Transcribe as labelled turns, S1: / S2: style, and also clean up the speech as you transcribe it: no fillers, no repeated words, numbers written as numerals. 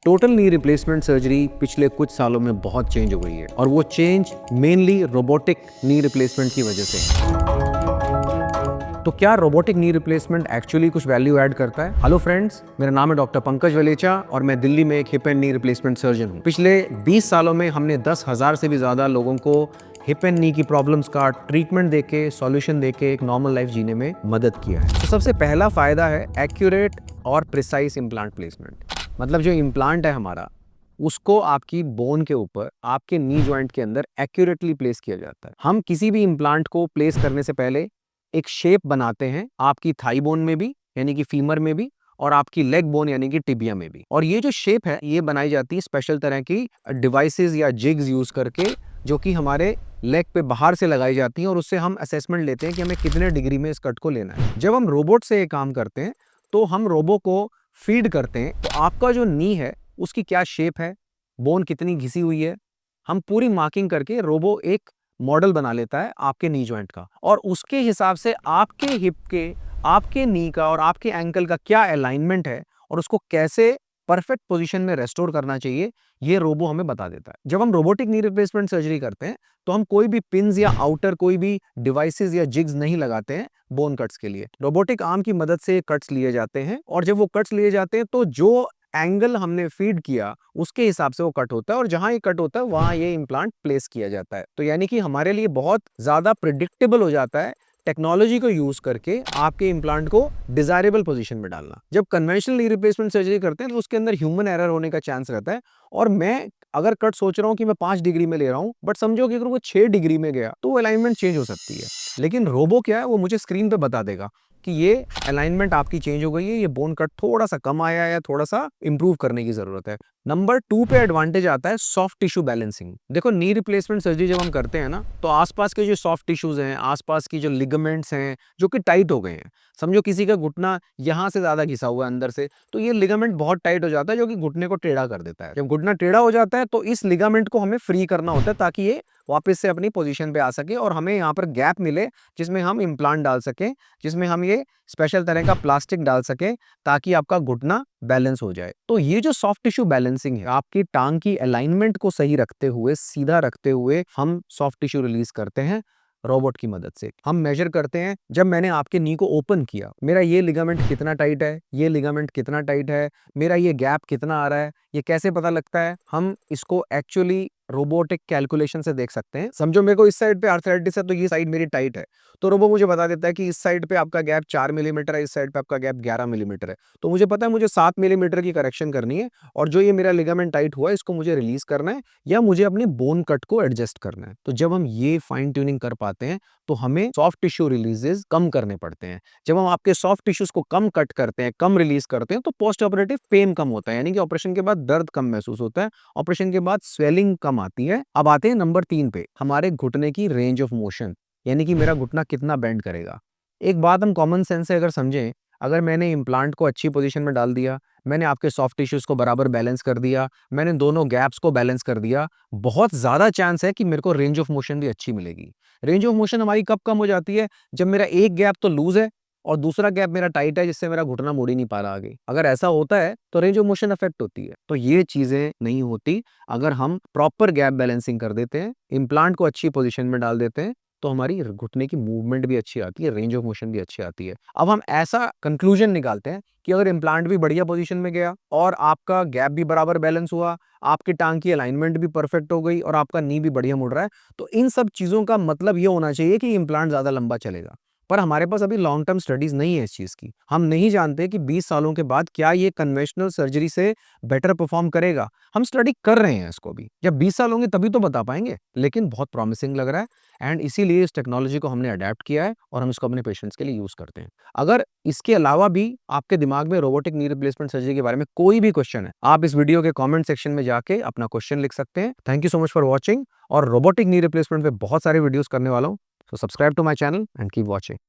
S1: Total knee replacement surgery पिछले कुछ सालों में बहुत चेंज हो गई है और वो change mainly robotic knee replacement की वजह से है। तो क्या रोबोटिक नी रिप्लेसमेंट एक्चुअली कुछ वैल्यू ऐड करता है? हेलो फ्रेंड्स, मेरा नाम है डॉक्टर पंकज वलेचा और मैं दिल्ली में एक hip and knee replacement surgeon हूँ। पिछले 20 सालों में हमने 10,000 से भी ज्यादा लोगों को हिप एंड नी की प्रॉब्लम्स का ट्रीटमेंट देके, सॉल्यूशन देके एक नॉर्मल लाइफ जीने में मदद किया है। तो सबसे पहला फायदा है एक्यूरेट और प्रिसाइज इम्प्लांट प्लेसमेंट। मतलब जो इम्प्लांट है हमारा, उसको आपकी बोन के ऊपर, आपके नी जॉइंट के अंदर एक्यूरेटली प्लेस किया जाता है। हम किसी भी इम्प्लांट को प्लेस करने से पहले एक शेप बनाते हैं आपकी थाई बोन में भी, यानी कि फीमर में भी, और आपकी लेग बोन यानी कि टिबिया में भी। और ये जो शेप है ये बनाई जाती है स्पेशल तरह की डिवाइसेस या जिग्स यूज करके, जो कि हमारे लेग पे बाहर से लगाई जाती हैं और उससे हम असेसमेंट लेते हैं कि हमें कितने डिग्री में इस कट को लेना है। जब हम रोबोट से ये काम करते हैं तो हम रोबो को फीड करते हैं तो आपका जो नी है उसकी क्या शेप है, बोन कितनी घिसी हुई है, हम पूरी मार्किंग करके रोबो एक मॉडल बना लेता है आपके नी जॉइंट का, और उसके हिसाब से आपके हिप के, आपके नी का और आपके एंकल का क्या अलाइनमेंट है और उसको कैसे परफेक्ट पोजीशन में रेस्टोर करना चाहिए, ये रोबो हमें बता देता है। जब हम रोबोटिक नी रिप्लेसमेंट सर्जरी करते हैं तो हम कोई भी पिन्स या आउटर कोई भी डिवाइसेस या जिग्स नहीं लगाते हैं बोन कट्स के लिए। रोबोटिक आर्म की मदद से कट्स लिए जाते हैं और जब वो कट्स लिए जाते हैं तो जो एंगल हमने फीड किया उसके हिसाब से वो कट होता है और जहां ये कट होता है वहां ये इम्प्लांट प्लेस किया जाता है। तो यानी कि हमारे लिए बहुत ज्यादा प्रिडिक्टेबल हो जाता है टेक्नोलॉजी को यूज करके आपके इम्प्लांट को डिजायरेबल पोजीशन में डालना। जब कन्वेंशनल नी रिप्लेसमेंट सर्जरी करते हैं तो उसके अंदर ह्यूमन एरर होने का चांस रहता है, और मैं अगर कट सोच रहा हूं कि मैं 5 डिग्री में ले रहा हूं, बट समझो कि अगर वो 6 डिग्री में गया तो अलाइनमेंट चेंज हो सकती है। लेकिन रोबो क्या है, वो मुझे स्क्रीन पे बता देगा कि ये अलाइनमेंट आपकी चेंज हो गई है, ये बोन कट थोड़ा सा कम आया है या थोड़ा सा इंप्रूव करने की जरूरत है। नंबर 2 पे एडवांटेज आता है सॉफ्ट टिश्यू बैलेंसिंग। देखो, नी रिप्लेसमेंट सर्जरी जब हम करते हैं ना, तो आसपास के जो सॉफ्ट टिश्यूज हैं, आसपास की जो लिगामेंट्स हैं जो कि टाइट हो गए हैं, समझो किसी का घुटना यहां से ज्यादा घिसा हुआ है अंदर से, तो ये लिगामेंट बहुत टाइट हो जाता है जो कि घुटने को टेढ़ा कर देता है। जब घुटना टेढ़ा हो जाता है तो इस लिगामेंट को हमें फ्री करना होता है ताकि ये वापस से अपनी पोजीशन पे आ सके और हमें यहाँ पर गैप मिले जिसमें हम इम्प्लांट डाल सकें, जिसमें हम ये स्पेशल तरह का प्लास्टिक डाल सकें ताकि आपका घुटना बैलेंस हो जाए। तो ये जो सॉफ्ट टिश्यू बैलेंसिंग है, आपकी टांग की अलाइनमेंट को सही रखते हुए, सीधा रखते हुए हम सॉफ्ट टिश्यू रिलीज करते हैं रोबोट की मदद से। हम मेजर करते हैं, जब मैंने आपके नी को ओपन किया, मेरा ये लिगामेंट कितना टाइट है, ये लिगामेंट कितना टाइट है, मेरा ये गैप कितना आ रहा है, ये कैसे पता लगता है? हम इसको एक्चुअली रोबोटिक कैलकुलेशन से देख सकते हैं। समझो मेरे को इस साइड पे आर्थराइटिस है तो ये साइड मेरी टाइट है, तो रोबो मुझे बता देता है कि इस साइड पे आपका गैप 4 मिलीमीटर है, इस साइड पे आपका गैप 11 मिलीमीटर है। तो मुझे पता है मुझे 7 मिलीमीटर की करेक्शन करनी है, और जो ये मेरा लिगामेंट टाइट हुआ है इसको मुझे रिलीज करना है या मुझे अपनी बोन कट को एडजस्ट करना है। तो जब हम ये फाइन ट्यूनिंग कर पाते हैं तो हमें सॉफ्ट टिश्यू रिलीजेस कम करने पड़ते हैं। जब हम आपके सॉफ्ट टिश्यूज को कम कट करते हैं, कम रिलीज करते हैं, तो पोस्ट ऑपरेटिव पेन कम होता है, यानी कि ऑपरेशन के बाद दर्द कम महसूस होता है, ऑपरेशन के बाद स्वेलिंग कम आती है। अब आते हैं नंबर 3 पे, हमारे घुटने की रेंज ऑफ मोशन, यानी कि मेरा घुटना कितना बेंड करेगा। एक बात हम कॉमन सेंस से अगर समझें, अगर मैंने इम्प्लांट को अच्छी पोजीशन में डाल दिया, मैंने आपके सॉफ्ट टिश्यूज को बराबर बैलेंस कर दिया, मैंने दोनों गैप्स को बैलेंस कर दिया, बहुत ज्यादा चांस है कि मेरे को रेंज ऑफ मोशन भी अच्छी मिलेगी। रेंज ऑफ मोशन हमारी कब कम हो जाती है? जब मेरा एक गैप तो लूज है और दूसरा गैप मेरा टाइट है, जिससे मेरा घुटना मुड़ ही नहीं पा रहा आगे। अगर ऐसा होता है तो रेंज ऑफ मोशन अफेक्ट होती है। तो ये चीजें नहीं होती अगर हम प्रॉपर गैप बैलेंसिंग कर देते हैं, इम्प्लांट को अच्छी पोजीशन में डाल देते हैं, तो हमारी घुटने की मूवमेंट भी अच्छी आती है, रेंज ऑफ मोशन भी अच्छी आती है। अब हम ऐसा कंक्लूजन निकालते हैं कि अगर इम्प्लांट भी बढ़िया पोजीशन में गया और आपका गैप भी बराबर बैलेंस हुआ, आपकी टांग की अलाइनमेंट भी परफेक्ट हो गई और आपका नी भी बढ़िया मुड़ रहा है, तो इन सब चीजों का मतलब ये होना चाहिए कि इम्प्लांट ज्यादा लंबा चलेगा। पर हमारे पास अभी लॉन्ग टर्म स्टडीज नहीं है इस चीज की। हम नहीं जानते कि 20 सालों के बाद क्या ये कन्वेंशनल सर्जरी से बेटर परफॉर्म करेगा। हम स्टडी कर रहे हैं इसको भी, जब 20 साल होंगे तभी तो बता पाएंगे, लेकिन बहुत प्रॉमिसिंग लग रहा है एंड इसीलिए इस टेक्नोलॉजी को हमने अडेप्ट किया है और हम इसको अपने पेशेंट्स के लिए यूज करते हैं। अगर इसके अलावा भी आपके दिमाग में रोबोटिक नी रिप्लेसमेंट सर्जरी के बारे में कोई भी क्वेश्चन है, आप इस वीडियो के कमेंट सेक्शन में जाके अपना क्वेश्चन लिख सकते हैं। Thank you so much for watching, और रोबोटिक नी रिप्लेसमेंट पे बहुत सारे वीडियोस करने वाला हूँ, so subscribe to my channel and keep watching.